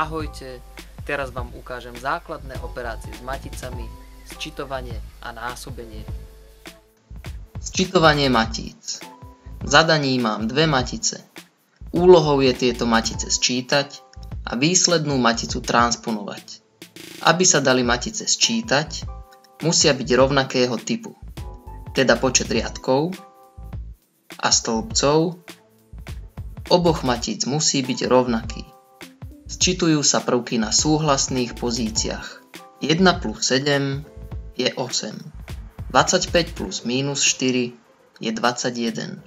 Ahojte, teraz vám ukážem základné operácie s maticami, sčítovanie a násobenie. Sčítovanie matíc. V zadaní mám dve matice. Úlohou je tieto matice sčítať a výslednú maticu transponovať. Aby sa dali matice sčítať, musia byť rovnakého typu, teda počet riadkov a stĺpcov oboch matíc musí byť rovnaký. Sčítujú sa prvky na súhlasných pozíciách. 1 plus 7 je 8. 25 plus minus 4 je 21.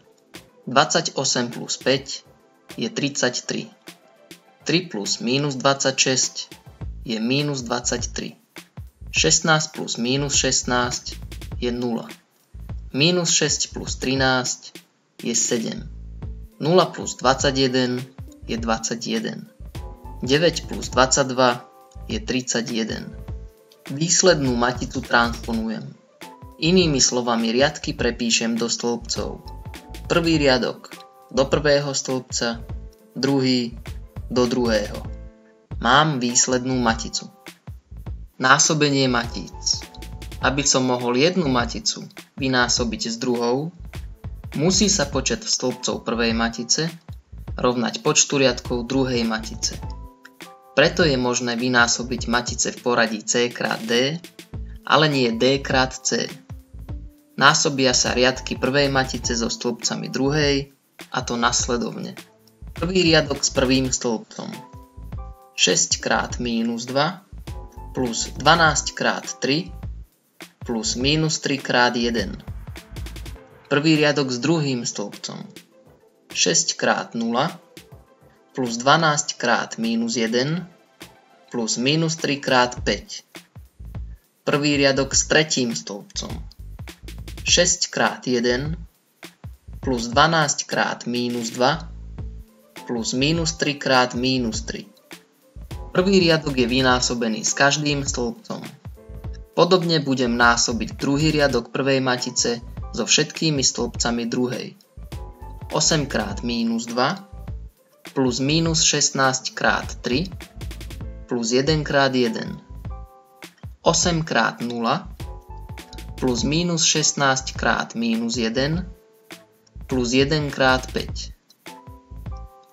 28 plus 5 je 33. 3 plus minus 26 je minus 23. 16 plus minus 16 je 0. Minus 6 plus 13 je 7. 0 plus 21 je 21. 9 plus 22 je 31. Výslednú maticu transponujem. Inými slovami riadky prepíšem do stĺpcov. Prvý riadok do prvého stĺpca, druhý do druhého. Mám výslednú maticu. Násobenie matíc. Aby som mohol jednu maticu vynásobiť s druhou, musí sa počet stĺpcov prvej matice rovnať počtu riadkov druhej matice. Preto je možné vynásobiť matice v poradí C krát D, ale nie D krát C. Násobia sa riadky prvej matice so stĺpcami druhej, a to nasledovne. Prvý riadok s prvým stĺpcom. 6 krát minus 2 plus 12 krát 3 plus minus 3 krát 1. Prvý riadok s druhým stĺpcom. 6 krát 0 plus 12 krát minus 1 plus minus 3 krát 5. Prvý riadok s tretím stĺpcom. 6 krát 1 plus 12 krát minus 2 plus minus 3 krát minus 3. Prvý riadok je vynásobený s každým stĺpcom. Podobne budem násobiť druhý riadok prvej matice so všetkými stĺpcami druhej. 8 krát minus 2 plus minus 16 krát 3 plus 1 krát 1. 8 krát 0 plus minus 16 krát minus 1 plus 1 krát 5.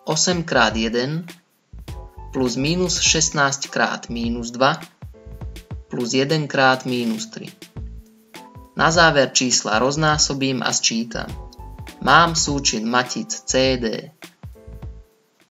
8 krát 1 plus minus 16 krát minus 2 plus 1 krát minus 3. Na záver čísla roznásobím a sčítam. Mám súčin matíc CD.